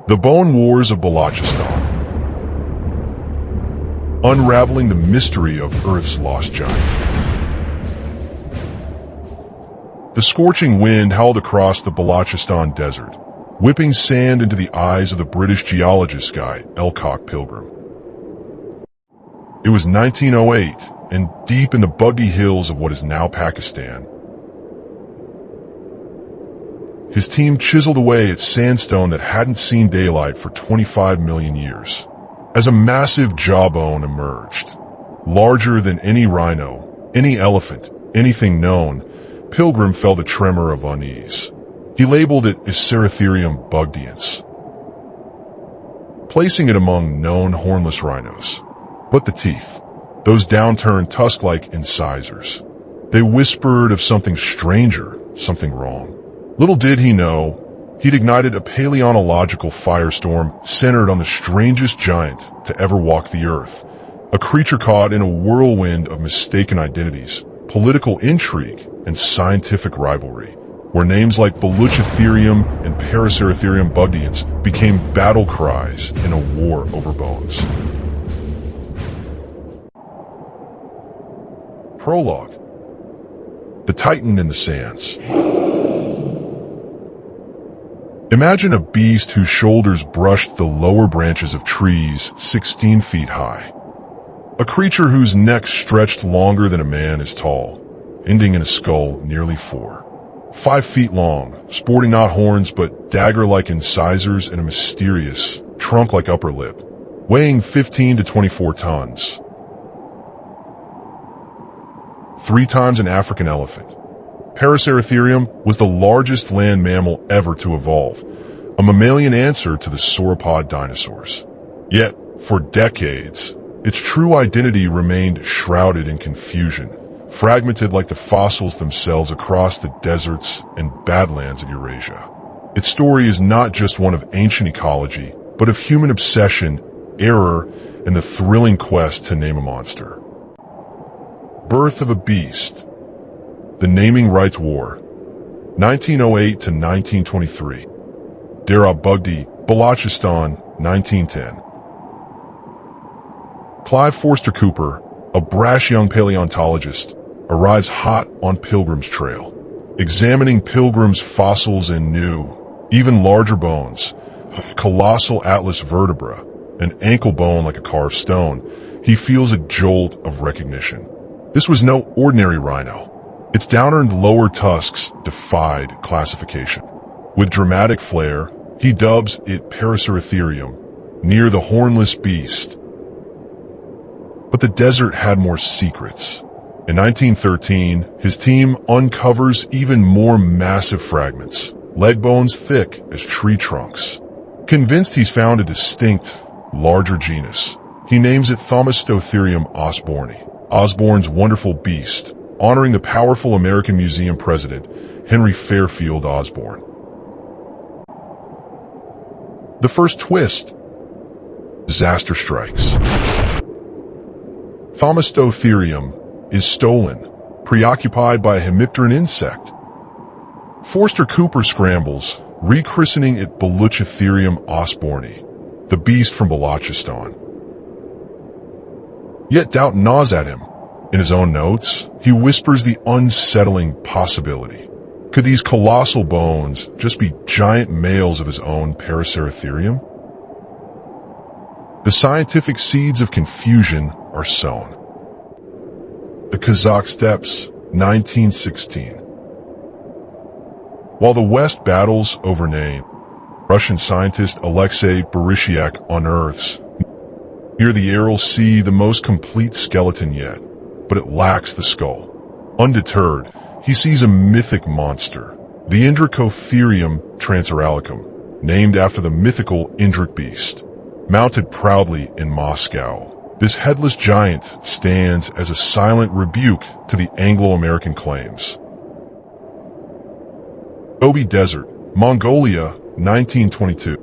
The Bone Wars of Balochistan. Unraveling the mystery of Earth's lost giant. The scorching wind howled across the Balochistan desert, whipping sand into the eyes of the British geologist guy, Elcock Pilgrim. It was 1908, and deep in the Bugti Hills of what is now Pakistan, his team chiseled away at sandstone that hadn't seen daylight for 25 million years. As a massive jawbone emerged, larger than any rhino, any elephant, anything known, Pilgrim felt a tremor of unease. He labeled it Paraceratherium bugdiense, placing it among known hornless rhinos. But the teeth, those downturned tusk-like incisors, they whispered of something stranger, something wrong. Little did he know, he'd ignited a paleontological firestorm centered on the strangest giant to ever walk the earth, a creature caught in a whirlwind of mistaken identities, political intrigue, and scientific rivalry, where names like Baluchitherium and Paraceratherium bugdiense became battle cries in a war over bones. Prologue. The Titan in the Sands. Imagine a beast whose shoulders brushed the lower branches of trees 16 feet high. A creature whose neck stretched longer than a man is tall, ending in a skull nearly 5 feet long, sporting not horns but dagger-like incisors and a mysterious, trunk-like upper lip, weighing 15 to 24 tons. 3 times an African elephant. Paraceratherium was the largest land mammal ever to evolve, a mammalian answer to the sauropod dinosaurs. Yet, for decades, its true identity remained shrouded in confusion, fragmented like the fossils themselves across the deserts and badlands of Eurasia. Its story is not just one of ancient ecology, but of human obsession, error, and the thrilling quest to name a monster. Birth of a Beast. The Naming Rights War. 1908 to 1923. Dera Bugti, Balochistan, 1910. Clive Forster Cooper, a brash young paleontologist, arrives hot on Pilgrim's trail. Examining Pilgrim's fossils and new, even larger bones, a colossal atlas vertebra, an ankle bone like a carved stone, he feels a jolt of recognition. This was no ordinary rhino. Its down-earned lower tusks defied classification. With dramatic flair, he dubs it Paraceratherium, near the hornless beast. But the desert had more secrets. In 1913, his team uncovers even more massive fragments, leg bones thick as tree trunks. Convinced he's found a distinct, larger genus, he names it Thaumastotherium osborni, Osborn's wonderful beast, honoring the powerful American Museum president, Henry Fairfield Osborn. The first twist. Disaster strikes. Thaumastotherium is stolen, preoccupied by a hemipteran insect. Forster Cooper scrambles, rechristening it Baluchitherium osborni, the beast from Balochistan. Yet doubt gnaws at him. In his own notes, he whispers the unsettling possibility. Could these colossal bones just be giant males of his own Paraceratherium? The scientific seeds of confusion are sown. The Kazakh Steppes, 1916. While the West battles over name, Russian scientist Alexei Bereshyak unearths near the Aral Sea the most complete skeleton yet, but it lacks the skull. Undeterred, he sees a mythic monster, the Indricotherium transiralicum, named after the mythical Indrik beast. Mounted proudly in Moscow, this headless giant stands as a silent rebuke to the Anglo-American claims. Gobi Desert, Mongolia, 1922.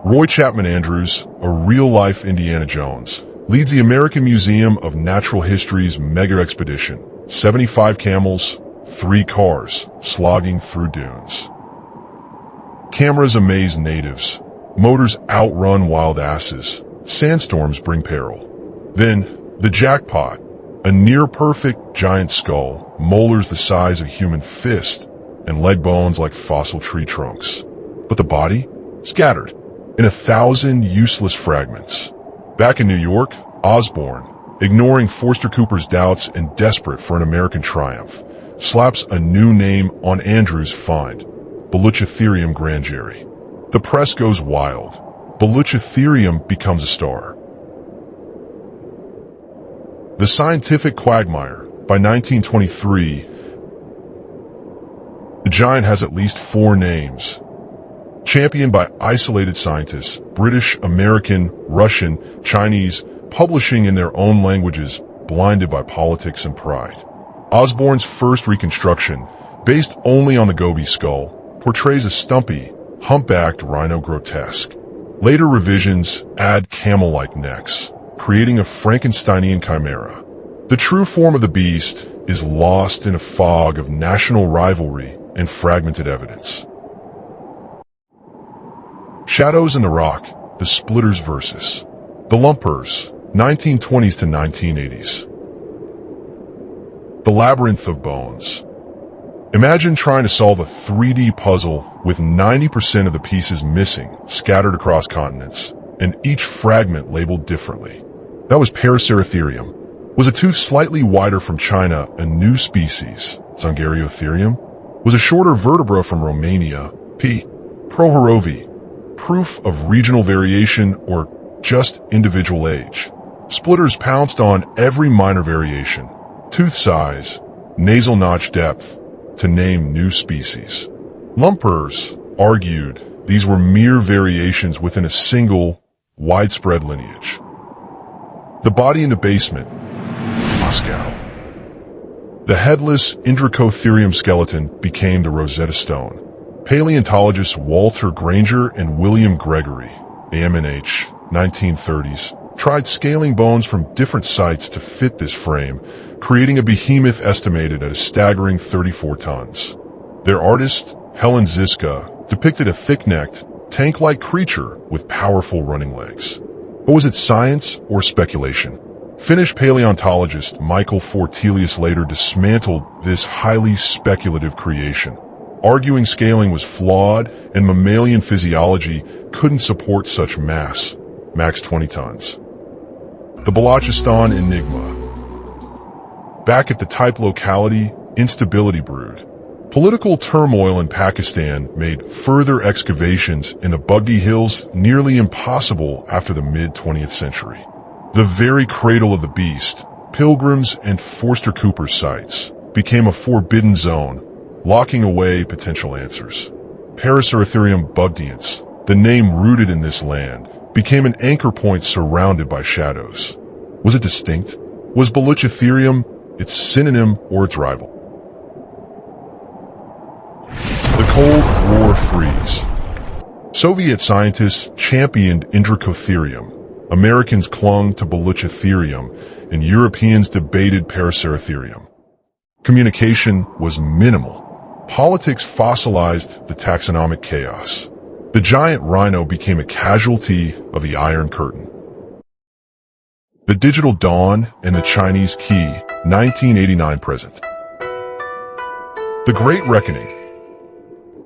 Roy Chapman Andrews, a real-life Indiana Jones, leads the American Museum of Natural History's mega expedition, 75 camels, 3 cars, slogging through dunes. Cameras amaze natives. Motors outrun wild asses. Sandstorms bring peril. Then, the jackpot. A near-perfect giant skull, molars the size of a human fist, and leg bones like fossil tree trunks. But the body? Scattered in 1,000 useless fragments. Back in New York, Osborne, ignoring Forster Cooper's doubts and desperate for an American triumph, slaps a new name on Andrew's find, Baluchitherium grangerii. The press goes wild. Baluchitherium becomes a star. The Scientific Quagmire, by 1923, the giant has at least 4 names. Championed by isolated scientists, British, American, Russian, Chinese, publishing in their own languages, blinded by politics and pride. Osborne's first reconstruction, based only on the Gobi skull, portrays a stumpy, humpbacked rhino grotesque. Later revisions add camel-like necks, creating a Frankensteinian chimera. The true form of the beast is lost in a fog of national rivalry and fragmented evidence. Shadows in the Rock, the Splitters versus the Lumpers, 1920s to 1980s. The Labyrinth of Bones. Imagine trying to solve a 3D puzzle with 90% of the pieces missing, scattered across continents, and each fragment labeled differently. That was Paraceratherium. Was a tooth slightly wider from China a new species? Unraveling? Was a shorter vertebra from Romania? P. Prohorovi. Proof of regional variation or just individual age. Splitters pounced on every minor variation, tooth size, nasal notch depth, to name new species. Lumpers argued these were mere variations within a single, widespread lineage. The body in the basement, Moscow. The headless Indricotherium skeleton became the Rosetta Stone. Paleontologists Walter Granger and William Gregory, AMNH, 1930s, tried scaling bones from different sites to fit this frame, creating a behemoth estimated at a staggering 34 tons. Their artist, Helen Ziska, depicted a thick-necked, tank-like creature with powerful running legs. But was it science or speculation? Finnish paleontologist Michael Fortelius later dismantled this highly speculative creation, arguing scaling was flawed and mammalian physiology couldn't support such mass, max 20 tons. The Balochistan Enigma. Back at the type locality, instability brewed. Political turmoil in Pakistan made further excavations in the Bugti Hills nearly impossible after the mid-20th century. The very cradle of the beast, pilgrims and Forster Cooper sites, became a forbidden zone, locking away potential answers. Paraceratherium bugtians, the name rooted in this land, became an anchor point surrounded by shadows. Was it distinct? Was Baluchitherium its synonym or its rival? The Cold War freeze. Soviet scientists championed Indricotherium, Americans clung to Baluchitherium, and Europeans debated Paraceratherium. Communication was minimal. Politics fossilized the taxonomic chaos. The giant rhino became a casualty of the Iron Curtain. The Digital Dawn and the Chinese Key, 1989 present. The Great Reckoning.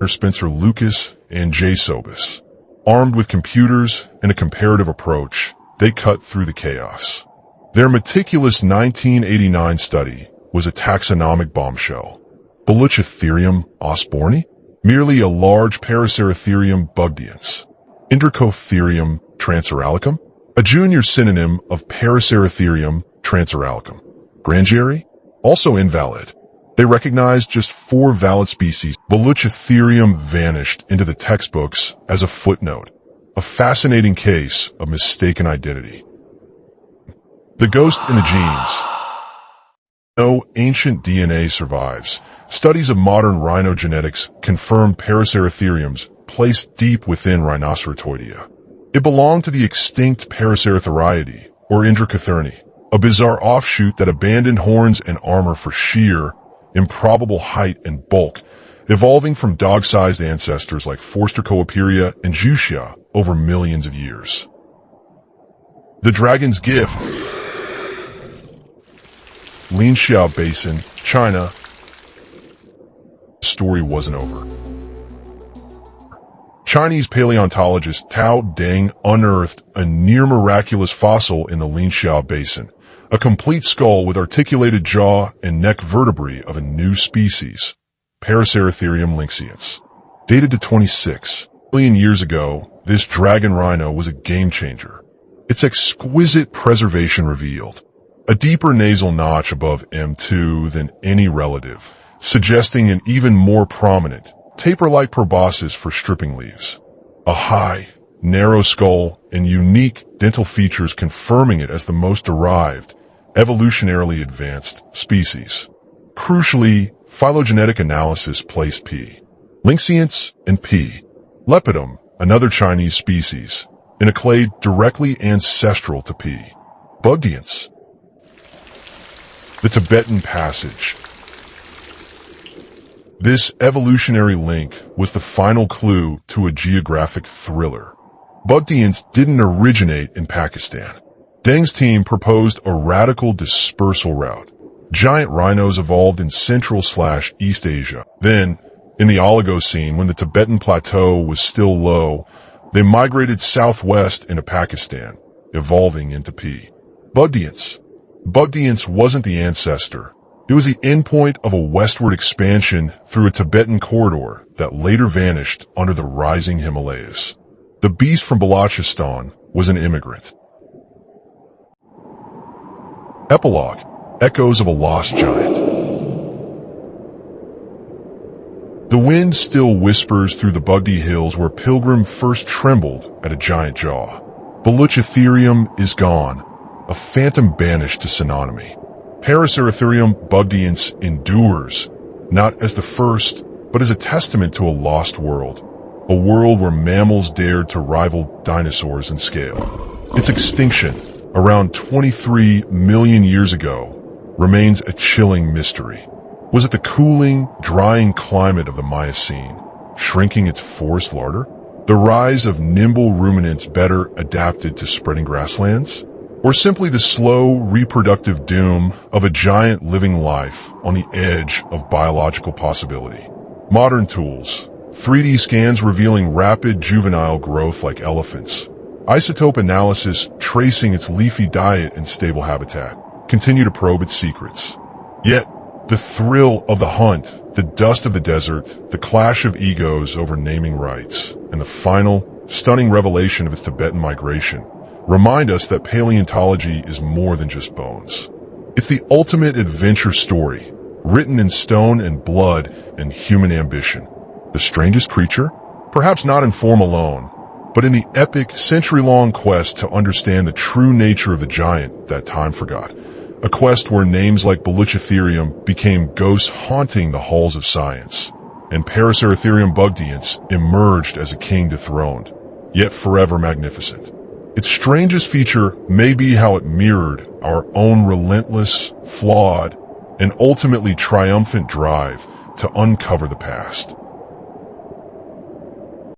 Spencer Lucas and Jay Sobis. Armed with computers and a comparative approach, they cut through the chaos. Their meticulous 1989 study was a taxonomic bombshell. Baluchitherium osborni? Merely a large Paraceratherium bugtians. Indricotherium transeralicum? A junior synonym of Paraceratherium transeralicum. Grangerii? Also invalid. They recognized just 4 valid species. Baluchitherium vanished into the textbooks as a footnote. A fascinating case of mistaken identity. The ghost in the genes. No ancient DNA survives. Studies of modern rhinogenetics confirm Paraceratherium's place deep within Rhinoceratoidea. It belonged to the extinct Paraceratheriidae, or Indricotherium, a bizarre offshoot that abandoned horns and armor for sheer, improbable height and bulk, evolving from dog-sized ancestors like Forstercoeperia and Juxia over millions of years. The Dragon's Gift. Linxia Basin, China. The story wasn't over. Chinese paleontologist Tao Deng unearthed a near-miraculous fossil in the Linxia Basin, a complete skull with articulated jaw and neck vertebrae of a new species, Paraceratherium linxians. Dated to 26 million years ago, this dragon rhino was a game-changer. Its exquisite preservation revealed a deeper nasal notch above M2 than any relative, suggesting an even more prominent, taper-like proboscis for stripping leaves. A high, narrow skull and unique dental features confirming it as the most derived, evolutionarily advanced species. Crucially, phylogenetic analysis placed P. linxians and P. lepidum, another Chinese species, in a clade directly ancestral to P. Bugtians. The Tibetan Passage. This evolutionary link was the final clue to a geographic thriller. Bugtians didn't originate in Pakistan. Deng's team proposed a radical dispersal route. Giant rhinos evolved in Central/East Asia. Then, in the Oligocene, when the Tibetan Plateau was still low, they migrated southwest into Pakistan, evolving into P. Bugtians. Bugtians wasn't the ancestor. It was the endpoint of a westward expansion through a Tibetan corridor that later vanished under the rising Himalayas. The beast from Balochistan was an immigrant. Epilogue. Echoes of a Lost Giant. The wind still whispers through the Bugti Hills where Pilgrim first trembled at a giant jaw. Baluchitherium is gone, a phantom banished to synonymy. Paraceratherium bugtians endures, not as the first, but as a testament to a lost world. A world where mammals dared to rival dinosaurs in scale. Its extinction, around 23 million years ago, remains a chilling mystery. Was it the cooling, drying climate of the Miocene, shrinking its forest larder? The rise of nimble ruminants better adapted to spreading grasslands? Or simply the slow, reproductive doom of a giant living life on the edge of biological possibility? Modern tools, 3D scans revealing rapid juvenile growth like elephants, isotope analysis tracing its leafy diet and stable habitat, continue to probe its secrets. Yet, the thrill of the hunt, the dust of the desert, the clash of egos over naming rights, and the final, stunning revelation of its Tibetan migration remind us that paleontology is more than just bones. It's the ultimate adventure story, written in stone and blood and human ambition. The strangest creature? Perhaps not in form alone, but in the epic, century-long quest to understand the true nature of the giant that time forgot. A quest where names like Baluchitherium became ghosts haunting the halls of science, and Paraceratherium bugtians emerged as a king dethroned, yet forever magnificent. Its strangest feature may be how it mirrored our own relentless, flawed, and ultimately triumphant drive to uncover the past.